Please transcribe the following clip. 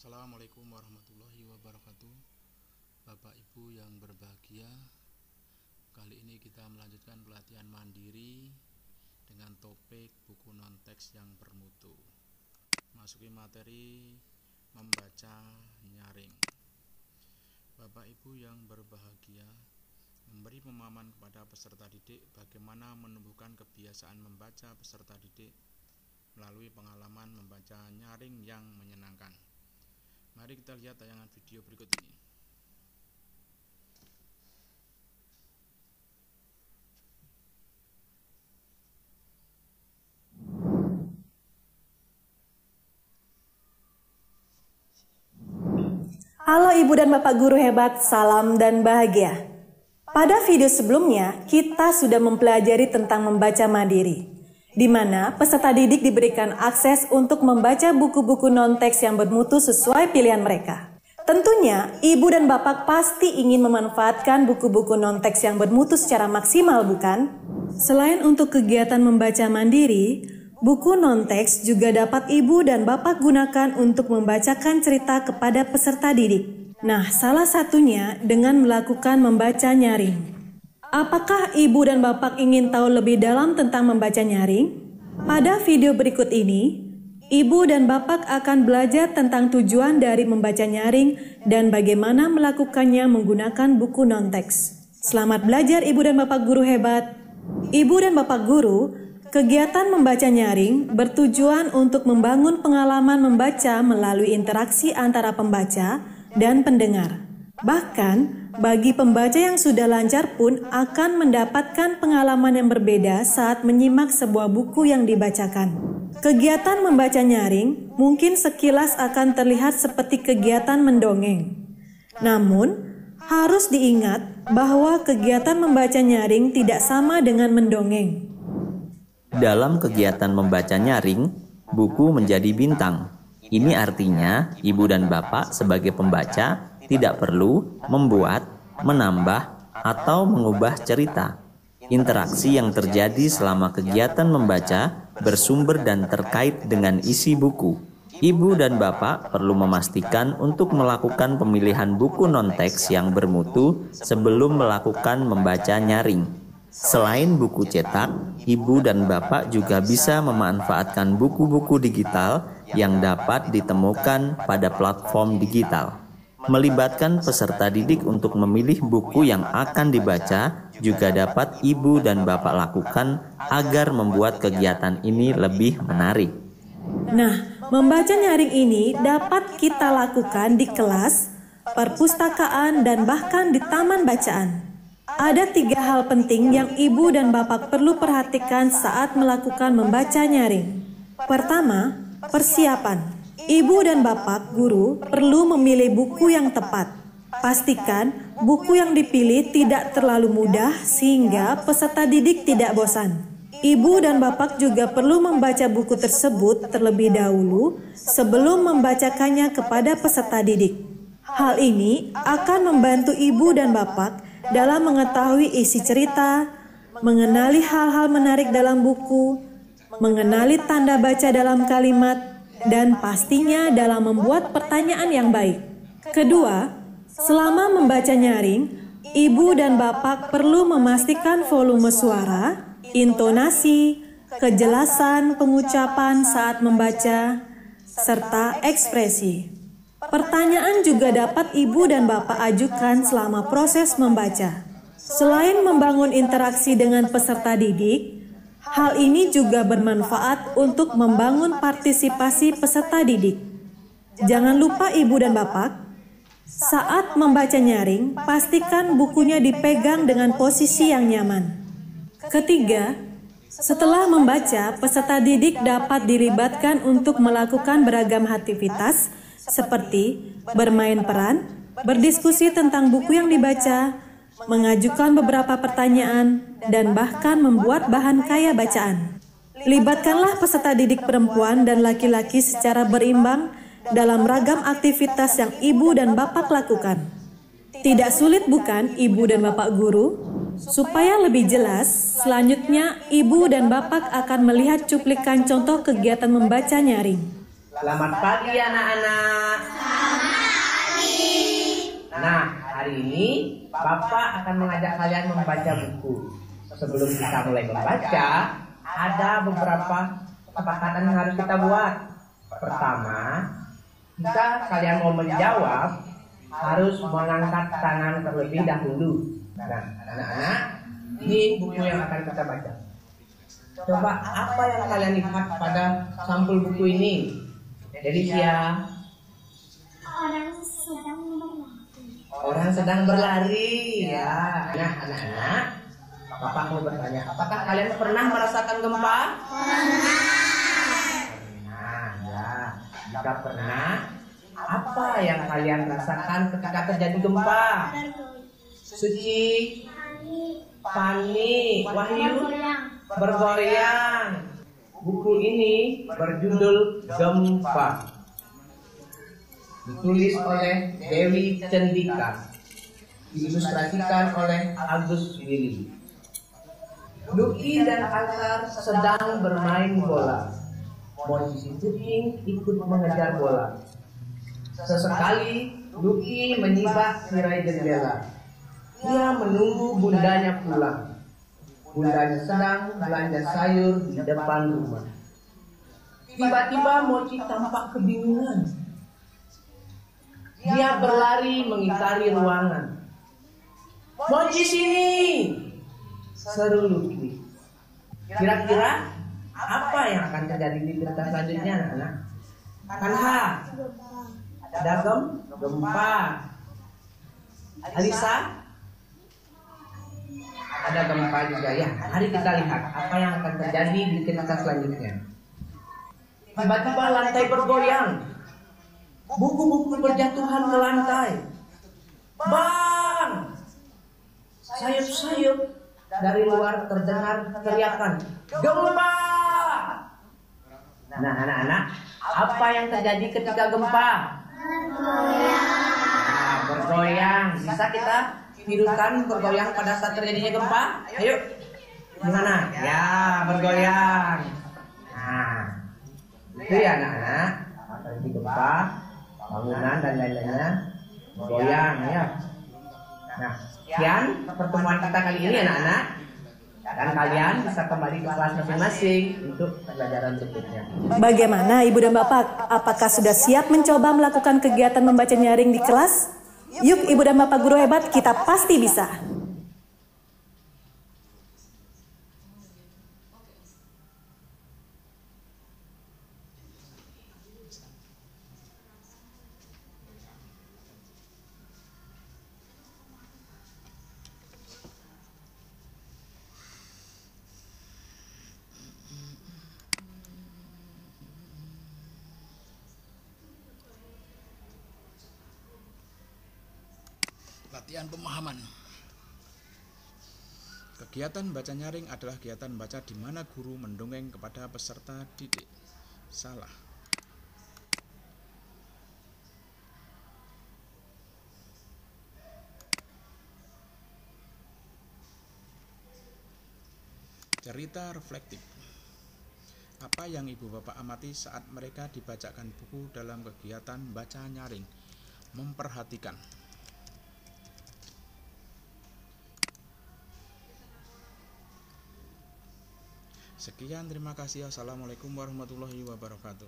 Assalamualaikum warahmatullahi wabarakatuh. Bapak Ibu yang berbahagia, kali ini kita melanjutkan pelatihan mandiri dengan topik buku non-teks yang bermutu. Masuki materi membaca nyaring. Bapak Ibu yang berbahagia, memberi pemahaman kepada peserta didik bagaimana menumbuhkan kebiasaan membaca peserta didik melalui pengalaman membaca nyaring yang menyenangkan. Mari kita lihat tayangan video berikut ini. Halo Ibu dan Bapak Guru hebat, salam dan bahagia. Pada video sebelumnya, kita sudah mempelajari tentang membaca mandiri, di mana peserta didik diberikan akses untuk membaca buku-buku non-teks yang bermutu sesuai pilihan mereka. Tentunya, Ibu dan Bapak pasti ingin memanfaatkan buku-buku non-teks yang bermutu secara maksimal, bukan? Selain untuk kegiatan membaca mandiri, buku non-teks juga dapat Ibu dan Bapak gunakan untuk membacakan cerita kepada peserta didik. Nah, salah satunya dengan melakukan membaca nyaring. Apakah Ibu dan Bapak ingin tahu lebih dalam tentang membaca nyaring? Pada video berikut ini, Ibu dan Bapak akan belajar tentang tujuan dari membaca nyaring dan bagaimana melakukannya menggunakan buku non-teks. Selamat belajar Ibu dan Bapak Guru hebat. Ibu dan Bapak Guru, kegiatan membaca nyaring bertujuan untuk membangun pengalaman membaca melalui interaksi antara pembaca dan pendengar. Bahkan, bagi pembaca yang sudah lancar pun akan mendapatkan pengalaman yang berbeda saat menyimak sebuah buku yang dibacakan. Kegiatan membaca nyaring mungkin sekilas akan terlihat seperti kegiatan mendongeng. Namun, harus diingat bahwa kegiatan membaca nyaring tidak sama dengan mendongeng. Dalam kegiatan membaca nyaring, buku menjadi bintang. Ini artinya Ibu dan Bapak sebagai pembaca tidak perlu membuat, menambah, atau mengubah cerita. Interaksi yang terjadi selama kegiatan membaca bersumber dan terkait dengan isi buku. Ibu dan Bapak perlu memastikan untuk melakukan pemilihan buku non-teks yang bermutu sebelum melakukan membaca nyaring. Selain buku cetak, Ibu dan Bapak juga bisa memanfaatkan buku-buku digital yang dapat ditemukan pada platform digital. Melibatkan peserta didik untuk memilih buku yang akan dibaca juga dapat Ibu dan Bapak lakukan agar membuat kegiatan ini lebih menarik. Nah, membaca nyaring ini dapat kita lakukan di kelas, perpustakaan, dan bahkan di taman bacaan. Ada 3 hal penting yang Ibu dan Bapak perlu perhatikan saat melakukan membaca nyaring. Pertama, persiapan. Ibu dan Bapak Guru perlu memilih buku yang tepat. Pastikan buku yang dipilih tidak terlalu mudah sehingga peserta didik tidak bosan. Ibu dan Bapak juga perlu membaca buku tersebut terlebih dahulu sebelum membacakannya kepada peserta didik. Hal ini akan membantu Ibu dan Bapak dalam mengetahui isi cerita, mengenali hal-hal menarik dalam buku, mengenali tanda baca dalam kalimat, dan pastinya dalam membuat pertanyaan yang baik. Kedua, selama membaca nyaring, Ibu dan Bapak perlu memastikan volume suara, intonasi, kejelasan pengucapan saat membaca, serta ekspresi. Pertanyaan juga dapat Ibu dan Bapak ajukan selama proses membaca. Selain membangun interaksi dengan peserta didik, hal ini juga bermanfaat untuk membangun partisipasi peserta didik. Jangan lupa Ibu dan Bapak, saat membaca nyaring, pastikan bukunya dipegang dengan posisi yang nyaman. Ketiga, setelah membaca, peserta didik dapat dilibatkan untuk melakukan beragam aktivitas seperti bermain peran, berdiskusi tentang buku yang dibaca, mengajukan beberapa pertanyaan, dan bahkan membuat bahan kaya bacaan. Libatkanlah peserta didik perempuan dan laki-laki secara berimbang dalam ragam aktivitas yang Ibu dan Bapak lakukan. Tidak sulit bukan Ibu dan Bapak Guru? Supaya lebih jelas, selanjutnya Ibu dan Bapak akan melihat cuplikan contoh kegiatan membaca nyaring. Selamat pagi anak-anak. Nah, hari ini Bapak akan mengajak kalian membaca buku. Sebelum kita mulai membaca, ada beberapa kesepakatan yang harus kita buat. Pertama, jika kalian mau menjawab, harus mengangkat tangan terlebih dahulu. Nah, anak-anak, ini buku yang akan kita baca. Coba apa yang kalian lihat pada sampul buku ini? Jadi ya, orang sedang berlari. Ya, nah anak-anak, Bapak mau bertanya, apakah kalian pernah merasakan gempa? Pernah, ya. Jika pernah, apa yang kalian rasakan ketika terjadi gempa? Suci, panik, Wahyu, bergoyang. Buku ini berjudul Gempa. Ditulis oleh Dewi Cendika, diilustrasikan oleh Agus Willy. Luki dan Ansar sedang bermain bola. Mochi kucing ikut mengejar bola. Sesekali Luki menyibak tirai jendela. Ia menunggu bundanya pulang. Bundanya sedang belanja sayur di depan rumah. Tiba-tiba Mochi tampak kebingungan. Dia berlari mengitari ruangan. Mochi sini, seru Luki. Kira-kira apa yang akan terjadi di cerita selanjutnya, anak-anak? Kanha, ada gempa. Alisa, ada gempa juga ya. Mari kita lihat apa yang akan terjadi di cerita selanjutnya. Tiba-tiba lantai bergoyang. Buku-buku berjatuhan ke lantai. Bang! Sayup-sayup dari luar terdengar teriakan, gempa! Nah, anak-anak, apa yang terjadi ketika gempa? Bergoyang. Bisa kita tirukan bergoyang pada saat terjadinya gempa? Ayo. Gimana? Ya, bergoyang. Nah, itu ya anak-anak. Terjadi gempa, bangunan dan lain-lainnya bergoyang ya. Nah, sekian pertemuan kita kali ini anak-anak. Dan kalian bisa kembali ke kelas masing-masing untuk pelajaran berikutnya. Bagaimana Ibu dan Bapak? Apakah sudah siap mencoba melakukan kegiatan membaca nyaring di kelas? Yuk Ibu dan Bapak guru hebat, kita pasti bisa. Latihan pemahaman. Kegiatan baca nyaring adalah kegiatan baca di mana guru mendongeng kepada peserta didik. Salah. Cerita reflektif. Apa yang ibu bapak amati saat mereka dibacakan buku dalam kegiatan baca nyaring? Memperhatikan. Sekian, terima kasih. Assalamualaikum warahmatullahi wabarakatuh.